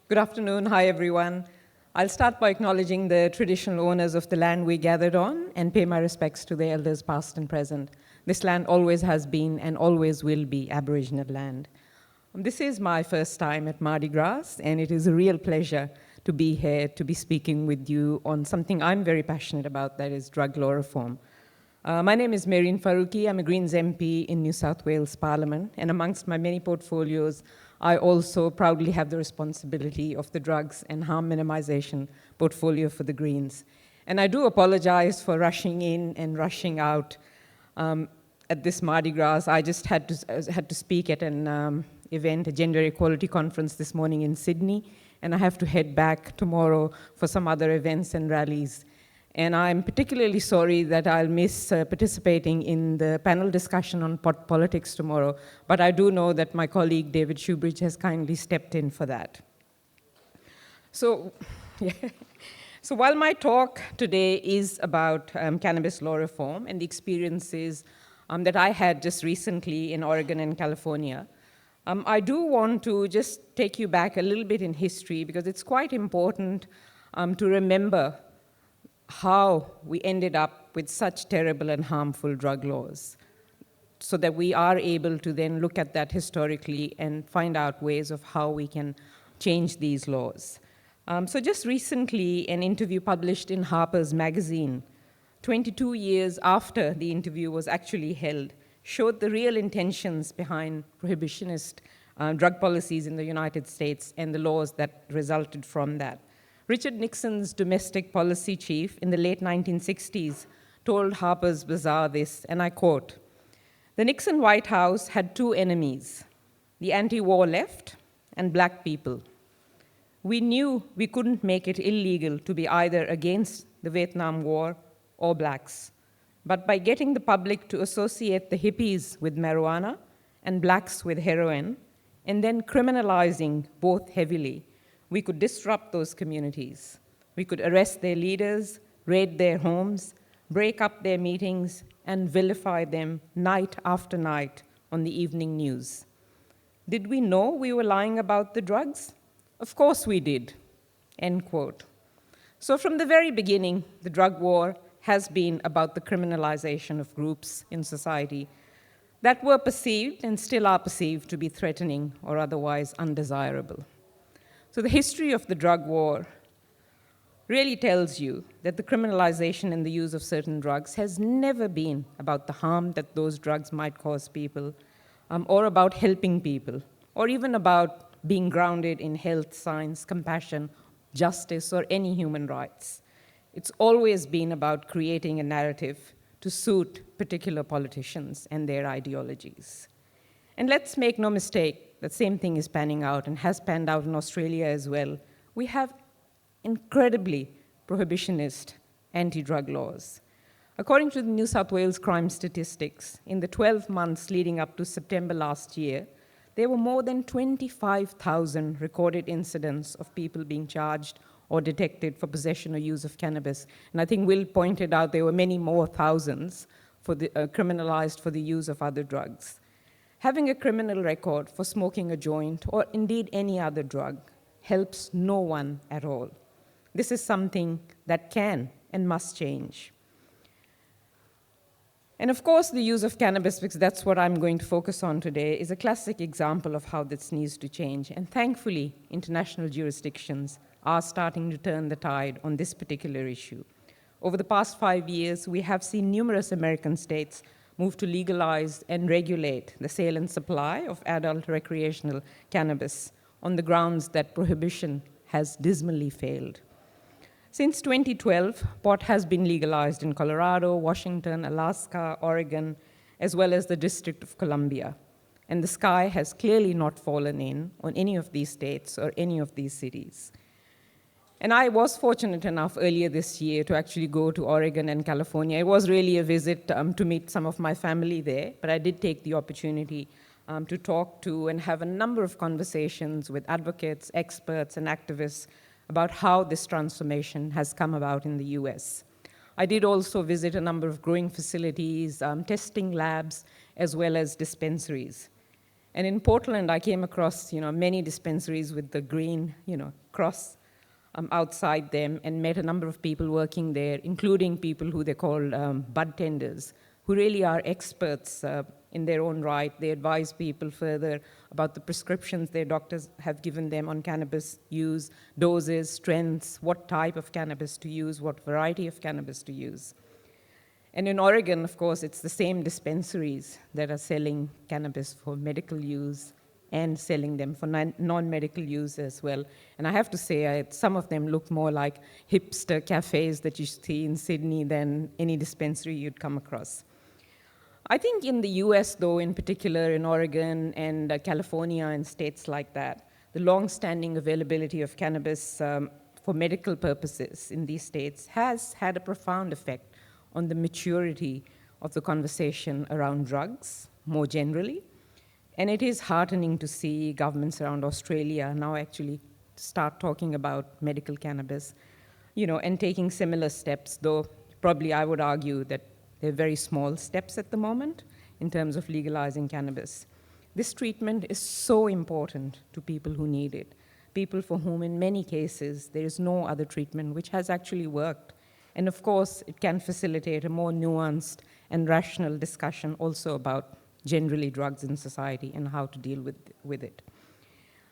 Good afternoon. Hi, everyone. I'll start by acknowledging the traditional owners of the land we gathered on and pay my respects to the elders past and present. This land always has been and always will be Aboriginal land. This is my first time at MardiGrass, and it is a real pleasure to be here to be speaking with you on something I'm very passionate about, that is drug law reform. My name is Mehreen Faruqi. I'm a Greens MP in New South Wales Parliament, and amongst my many portfolios, I also proudly have the responsibility of the drugs and harm minimization portfolio for the Greens. And I do apologize for rushing in and rushing out at this Mardi Gras. I just had to speak at an event, a gender equality conference this morning in Sydney, and I have to head back tomorrow for some other events and rallies. And I'm particularly sorry that I'll miss participating in the panel discussion on politics tomorrow, but I do know that my colleague David Shoebridge has kindly stepped in for that. So, yeah. So while my talk today is about cannabis law reform and the experiences that I had just recently in Oregon and California, I do want to just take you back a little bit in history, because it's quite important to remember how we ended up with such terrible and harmful drug laws, so that we are able to then look at that historically and find out ways of how we can change these laws. So just recently, an interview published in Harper's Magazine, 22 years after the interview was actually held, showed the real intentions behind prohibitionist drug policies in the United States and the laws that resulted from that. Richard Nixon's domestic policy chief in the late 1960s told Harper's Bazaar this, and I quote, "The Nixon White House had two enemies, the anti-war left and black people. We knew we couldn't make it illegal to be either against the Vietnam War or blacks. But by getting the public to associate the hippies with marijuana and blacks with heroin, and then criminalizing both heavily, we could disrupt those communities. We could arrest their leaders, raid their homes, break up their meetings, and vilify them night after night on the evening news. Did we know we were lying about the drugs? Of course we did," end quote. So from the very beginning, the drug war has been about the criminalization of groups in society that were perceived and still are perceived to be threatening or otherwise undesirable. So the history of the drug war really tells you that the criminalization and the use of certain drugs has never been about the harm that those drugs might cause people, or about helping people, or even about being grounded in health, science, compassion, justice, or any human rights. It's always been about creating a narrative to suit particular politicians and their ideologies. And let's make no mistake, the same thing is panning out and has panned out in Australia as well. We have incredibly prohibitionist anti-drug laws. According to the New South Wales crime statistics, in the 12 months leading up to September last year, there were more than 25,000 recorded incidents of people being charged or detected for possession or use of cannabis. And I think Will pointed out there were many more thousands criminalized for the use of other drugs. Having a criminal record for smoking a joint or indeed any other drug helps no one at all. This is something that can and must change. And of course, the use of cannabis, because that's what I'm going to focus on today, is a classic example of how this needs to change. And thankfully, international jurisdictions are starting to turn the tide on this particular issue. Over the past 5 years, we have seen numerous American states move to legalize and regulate the sale and supply of adult recreational cannabis on the grounds that prohibition has dismally failed. Since 2012, pot has been legalized in Colorado, Washington, Alaska, Oregon, as well as the District of Columbia. And the sky has clearly not fallen in on any of these states or any of these cities. And I was fortunate enough earlier this year to actually go to Oregon and California. It was really a visit to meet some of my family there, but I did take the opportunity to talk to and have a number of conversations with advocates, experts, and activists about how this transformation has come about in the US. I did also visit a number of growing facilities, testing labs, as well as dispensaries. And in Portland, I came across, many dispensaries with the green, cross outside them, and met a number of people working there, including people who they call bud tenders, who really are experts in their own right. They advise people further about the prescriptions their doctors have given them on cannabis use, doses, strengths, what type of cannabis to use, what variety of cannabis to use. And in Oregon, of course, it's the same dispensaries that are selling cannabis for medical use and selling them for non-medical use as well. And I have to say, some of them look more like hipster cafes that you see in Sydney than any dispensary you'd come across. I think in the US, though, in particular in Oregon and California and states like that, the long-standing availability of cannabis for medical purposes in these states has had a profound effect on the maturity of the conversation around drugs more generally. And it is heartening to see governments around Australia now actually start talking about medical cannabis, and taking similar steps, though probably I would argue that they're very small steps at the moment in terms of legalizing cannabis. This treatment is so important to people who need it, people for whom in many cases there is no other treatment which has actually worked. And of course, it can facilitate a more nuanced and rational discussion also about generally drugs in society and how to deal with it.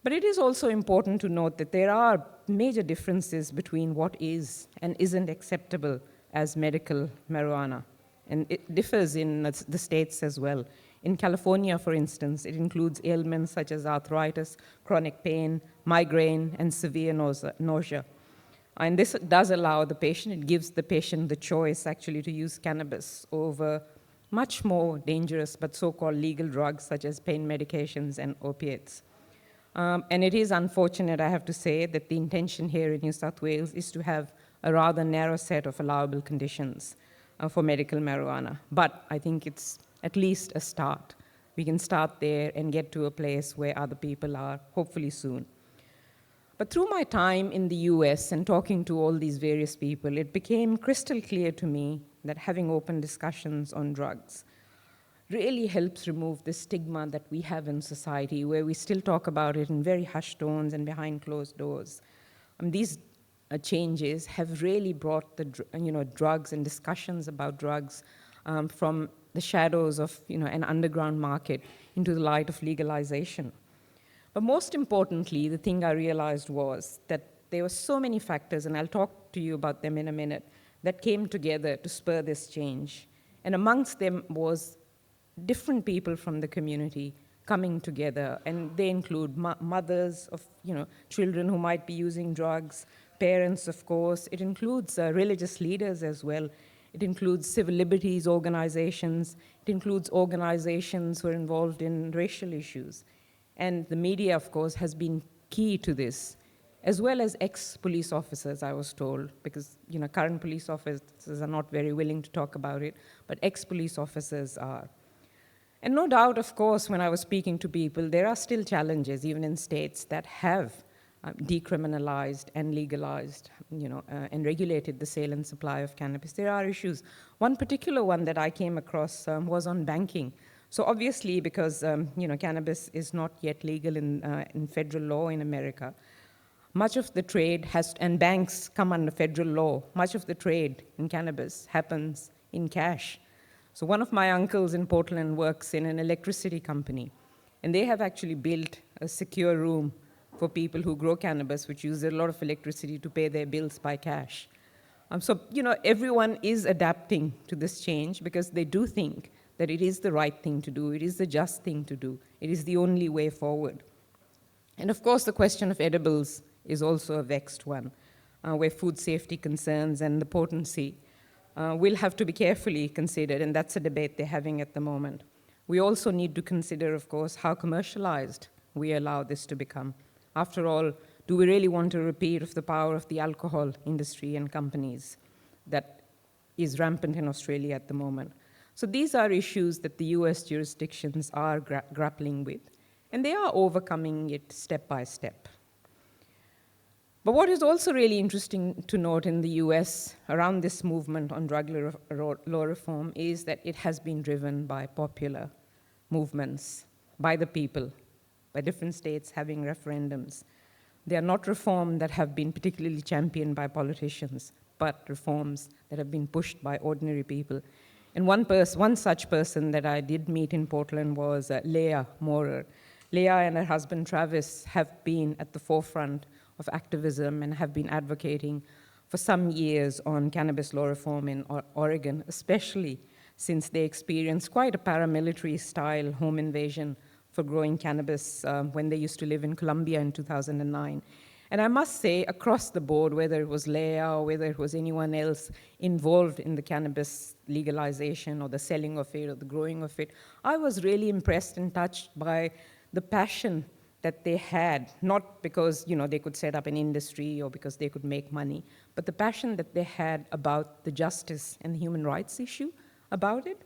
But it is also important to note that there are major differences between what is and isn't acceptable as medical marijuana. And it differs in the states as well. In California, for instance, it includes ailments such as arthritis, chronic pain, migraine, and severe nausea. And this does allow the patient, it gives the patient the choice actually to use cannabis over much more dangerous but so-called legal drugs such as pain medications and opiates. And it is unfortunate, I have to say, that the intention here in New South Wales is to have a rather narrow set of allowable conditions for medical marijuana. But I think it's at least a start. We can start there and get to a place where other people are, hopefully soon. But through my time in the US and talking to all these various people, it became crystal clear to me that having open discussions on drugs really helps remove the stigma that we have in society, where we still talk about it in very hushed tones and behind closed doors. These changes have really brought the drugs and discussions about drugs from the shadows of an underground market into the light of legalization. But most importantly, the thing I realized was that there were so many factors, and I'll talk to you about them in a minute, that came together to spur this change. And amongst them was different people from the community coming together, and they include mothers of children who might be using drugs, parents, of course. It includes religious leaders as well. It includes civil liberties organizations. It includes organizations who are involved in racial issues. And the media, of course, has been key to this, as well as ex-police officers, I was told, because current police officers are not very willing to talk about it, but ex-police officers are. And no doubt, of course, when I was speaking to people, there are still challenges, even in states that have decriminalized and legalized, and regulated the sale and supply of cannabis. There are issues. One particular one that I came across was on banking. So obviously, because cannabis is not yet legal in federal law in America, much of the trade and banks come under federal law. Much of the trade in cannabis happens in cash. So one of my uncles in Portland works in an electricity company, and they have actually built a secure room for people who grow cannabis, which use a lot of electricity to pay their bills by cash. So everyone is adapting to this change because they do think that it is the right thing to do, it is the just thing to do, it is the only way forward. And of course, the question of edibles is also a vexed one, where food safety concerns and the potency will have to be carefully considered, and that's a debate they're having at the moment. We also need to consider, of course, how commercialized we allow this to become. After all, do we really want a repeat of the power of the alcohol industry and companies that is rampant in Australia at the moment? So these are issues that the US jurisdictions are grappling with, and they are overcoming it step by step. But what is also really interesting to note in the US around this movement on drug law reform is that it has been driven by popular movements by the people, by different states having referendums. They are not reforms that have been particularly championed by politicians, but reforms that have been pushed by ordinary people. And one such person that I did meet in Portland was Leah Morer. Leah and her husband Travis have been at the forefront of activism and have been advocating for some years on cannabis law reform in Oregon, especially since they experienced quite a paramilitary-style home invasion for growing cannabis when they used to live in Colombia in 2009. And I must say, across the board, whether it was Leah or whether it was anyone else involved in the cannabis legalization or the selling of it or the growing of it, I was really impressed and touched by the passion that they had, not because they could set up an industry or because they could make money, but the passion that they had about the justice and the human rights issue about it.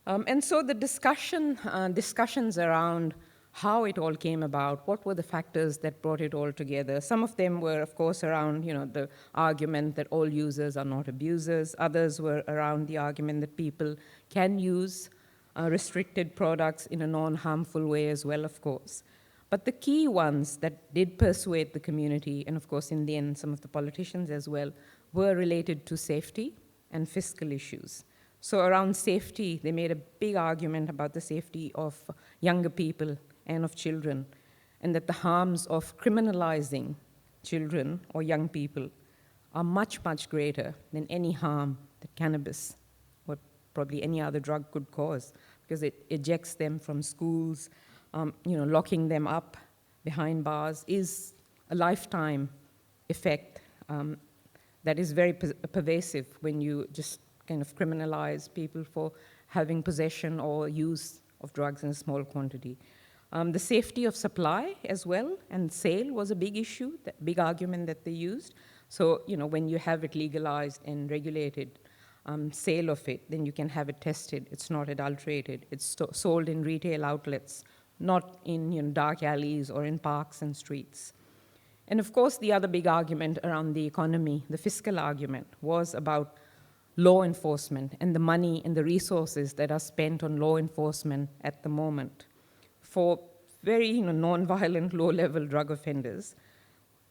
And so the discussions around how it all came about, what were the factors that brought it all together. Some of them were, of course, around the argument that all users are not abusers. Others were around the argument that people can use restricted products in a non-harmful way as well, of course. But the key ones that did persuade the community, and of course in the end some of the politicians as well, were related to safety and fiscal issues. So around safety, they made a big argument about the safety of younger people and of children, and that the harms of criminalizing children or young people are much, much greater than any harm that cannabis or probably any other drug could cause, because it ejects them from schools, locking them up behind bars is a lifetime effect that is very pervasive when you just kind of criminalize people for having possession or use of drugs in a small quantity. The safety of supply as well and sale was a big issue, that big argument that they used. So, when you have it legalized and regulated, sale of it, then you can have it tested. It's not adulterated. It's sold in retail outlets, not in dark alleys or in parks and streets. And of course, the other big argument around the economy, the fiscal argument, was about law enforcement and the money and the resources that are spent on law enforcement at the moment for very non-violent, low-level drug offenders.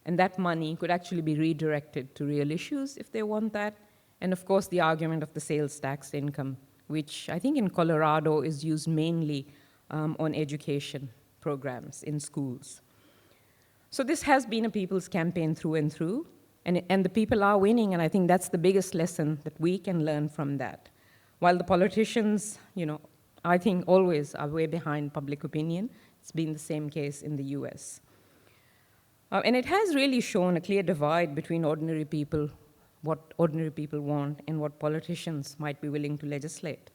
And that money could actually be redirected to real issues if they want that. And of course, the argument of the sales tax income, which I think in Colorado is used mainly on education programs in schools. So this has been a people's campaign through and through, and the people are winning, and I think that's the biggest lesson that we can learn from that. While the politicians, I think always are way behind public opinion, it's been the same case in the US. And it has really shown a clear divide between ordinary people, what ordinary people want, and what politicians might be willing to legislate.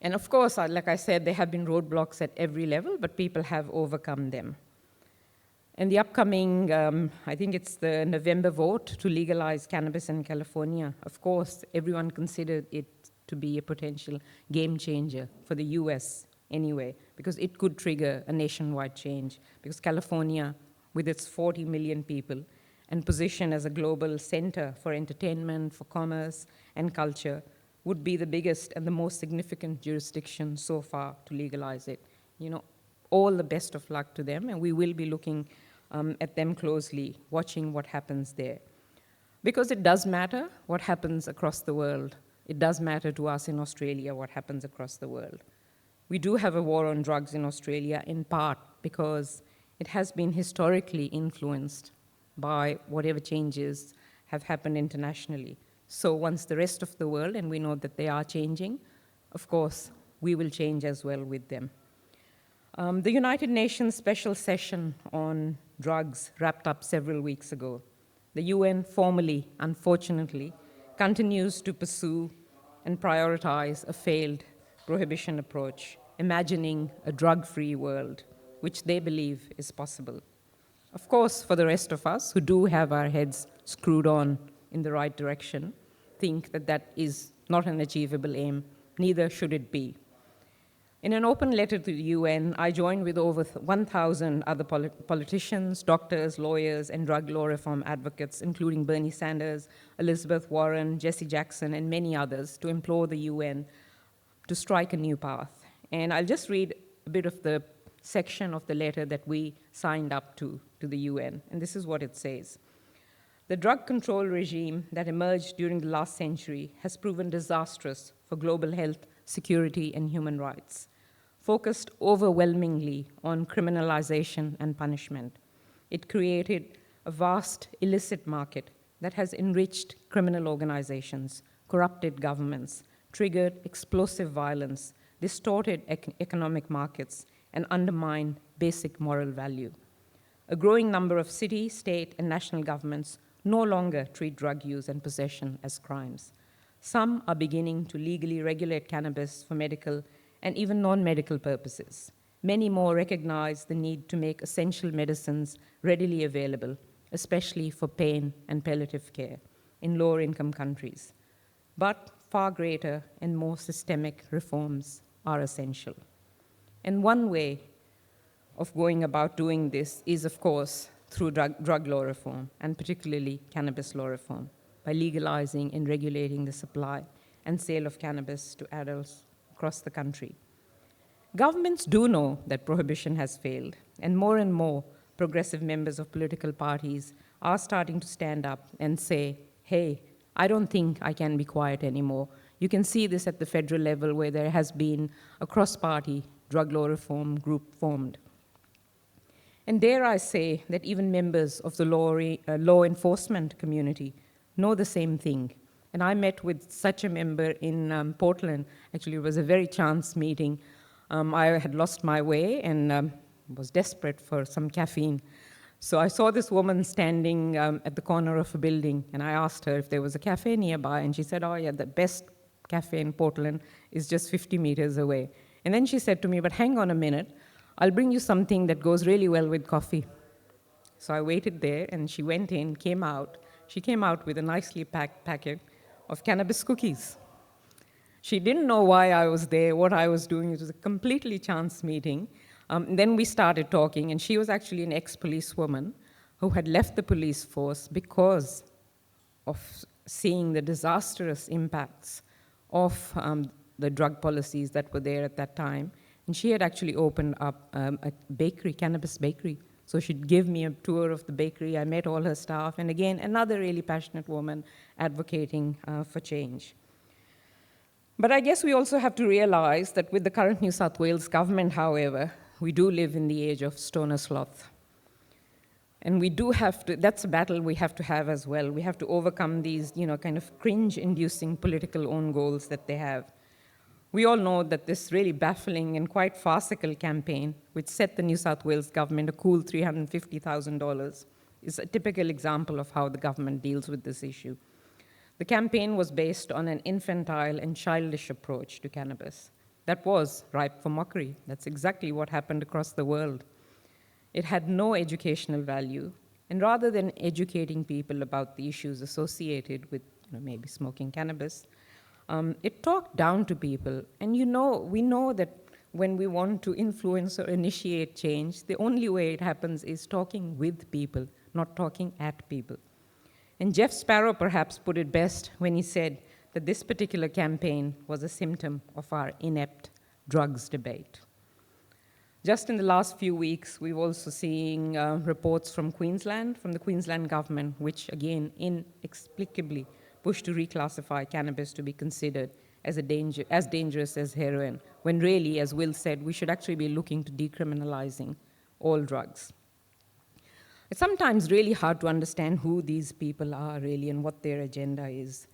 And of course, like I said, there have been roadblocks at every level, but people have overcome them. And the upcoming, I think it's the November vote to legalize cannabis in California, of course, everyone considered it to be a potential game changer for the US anyway, because it could trigger a nationwide change, because California, with its 40 million people, and position as a global center for entertainment, for commerce, and culture, would be the biggest and the most significant jurisdiction so far to legalize it. All the best of luck to them, and we will be looking at them closely, watching what happens there. Because it does matter what happens across the world. It does matter to us in Australia what happens across the world. We do have a war on drugs in Australia, in part because it has been historically influenced by whatever changes have happened internationally. So once the rest of the world, and we know that they are changing, of course, we will change as well with them. The United Nations Special Session on Drugs wrapped up several weeks ago. The UN formally, unfortunately, continues to pursue and prioritize a failed prohibition approach, imagining a drug-free world, which they believe is possible. Of course, for the rest of us who do have our heads screwed on in the right direction, think that that is not an achievable aim, neither should it be. In an open letter to the UN, I joined with over 1,000 other politicians, doctors, lawyers, and drug law reform advocates, including Bernie Sanders, Elizabeth Warren, Jesse Jackson, and many others, to implore the UN to strike a new path And I'll just read a bit of the section of the letter that we signed up to the UN. And this is what it says. The drug control regime that emerged during the last century has proven disastrous for global health, security, and human rights, focused overwhelmingly on criminalization and punishment. It created a vast illicit market that has enriched criminal organizations, corrupted governments, triggered explosive violence, distorted economic markets, and undermined basic moral value. A growing number of city, state, and national governments no longer treat drug use and possession as crimes. Some are beginning to legally regulate cannabis for medical and even non-medical purposes. Many more recognize the need to make essential medicines readily available, especially for pain and palliative care in lower income countries. But far greater and more systemic reforms are essential. And one way of going about doing this is, of course, through drug law reform, and particularly cannabis law reform, by legalizing and regulating the supply and sale of cannabis to adults across the country. Governments do know that prohibition has failed, and more progressive members of political parties are starting to stand up and say, hey, I don't think I can be quiet anymore. You can see this at the federal level where there has been a cross-party drug law reform group formed. And dare I say that even members of the law enforcement community know the same thing. And I met with such a member in Portland. Actually, it was a very chance meeting. I had lost my way and was desperate for some caffeine. So I saw this woman standing at the corner of a building, and I asked her if there was a cafe nearby, and she said, oh yeah, the best cafe in Portland is just 50 meters away. And then she said to me, but hang on a minute, I'll bring you something that goes really well with coffee. So I waited there, and she went in, came out. She came out with a nicely packed packet of cannabis cookies. She didn't know why I was there, what I was doing. It was a completely chance meeting. Then we started talking, and she was actually an ex-policewoman who had left the police force because of seeing the disastrous impacts of the drug policies that were there at that time. And she had actually opened up a bakery, cannabis bakery. So she'd give me a tour of the bakery. I met all her staff. And again, another really passionate woman advocating for change. But I guess we also have to realize that with the current New South Wales government, however, we do live in the age of stoner sloth. And we do have to, that's a battle we have to have as well. We have to overcome these, kind of cringe-inducing political own goals that they have. We all know that this really baffling and quite farcical campaign, which set the New South Wales government a cool $350,000, is a typical example of how the government deals with this issue. The campaign was based on an infantile and childish approach to cannabis that was ripe for mockery. That's exactly what happened across the world. It had no educational value, and rather than educating people about the issues associated with maybe smoking cannabis, it talked down to people. And we know that when we want to influence or initiate change, the only way it happens is talking with people, not talking at people. And Jeff Sparrow perhaps put it best when he said that this particular campaign was a symptom of our inept drugs debate. Just in the last few weeks, we've also seen reports from Queensland, from the Queensland government, which again inexplicably pushed to reclassify cannabis to be considered as dangerous as heroin, when really, as Will said, we should actually be looking to decriminalizing all drugs. It's sometimes really hard to understand who these people are really and what their agenda is.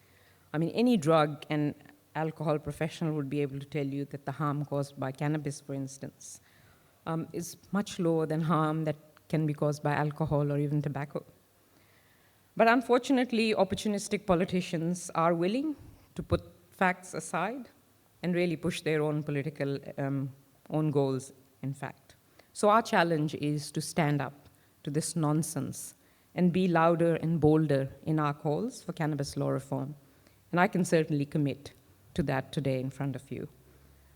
I mean, any drug and alcohol professional would be able to tell you that the harm caused by cannabis, for instance, is much lower than harm that can be caused by alcohol or even tobacco. But unfortunately, opportunistic politicians are willing to put facts aside and really push their own political own goals, in fact. So our challenge is to stand up to this nonsense and be louder and bolder in our calls for cannabis law reform. And I can certainly commit to that today in front of you.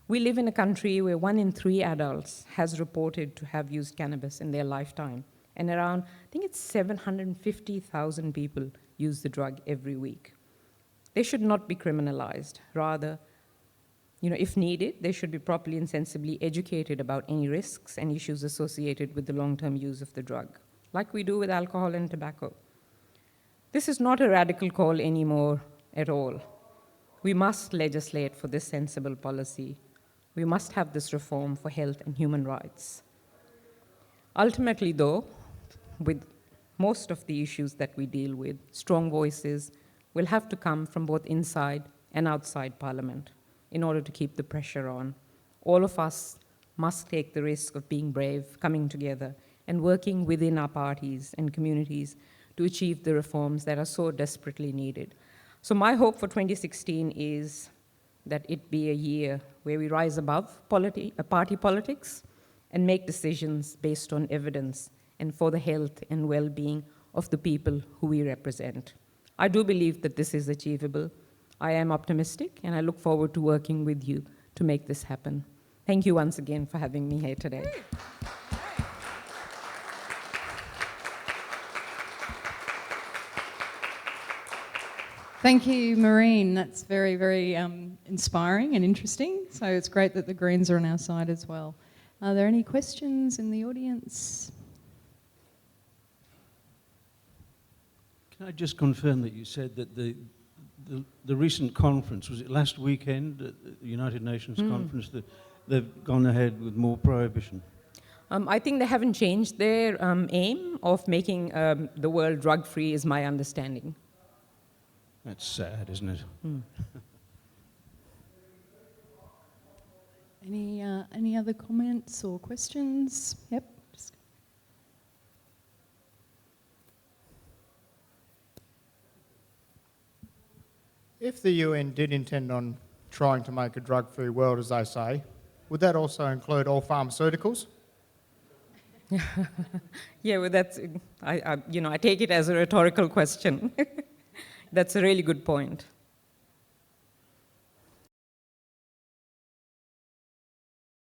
We live in a country where 1 in 3 adults has reported to have used cannabis in their lifetime. And around, I think it's 750,000 people use the drug every week. They should not be criminalized. Rather, If needed, they should be properly and sensibly educated about any risks and issues associated with the long-term use of the drug, like we do with alcohol and tobacco. This is not a radical call anymore at all. We must legislate for this sensible policy. We must have this reform for health and human rights. Ultimately, though, with most of the issues that we deal with, strong voices will have to come from both inside and outside Parliament in order to keep the pressure on. All of us must take the risk of being brave, coming together, and working within our parties and communities to achieve the reforms that are so desperately needed. So my hope for 2016 is that it be a year where we rise above party politics and make decisions based on evidence and for the health and well-being of the people who we represent. I do believe that this is achievable. I am optimistic, and I look forward to working with you to make this happen. Thank you once again for having me here today. Thank you, Mehreen. That's very, very inspiring and interesting. So it's great that the Greens are on our side as well. Are there any questions in the audience? Can I just confirm that you said that the recent conference, was it last weekend at the United Nations conference, that they've gone ahead with more prohibition? I think they haven't changed their aim of making the world drug-free, is my understanding. That's sad, isn't it? Any other comments or questions? Yep. If the UN did intend on trying to make a drug-free world, as they say, would that also include all pharmaceuticals? Yeah, well, that's, I take it as a rhetorical question. That's a really good point.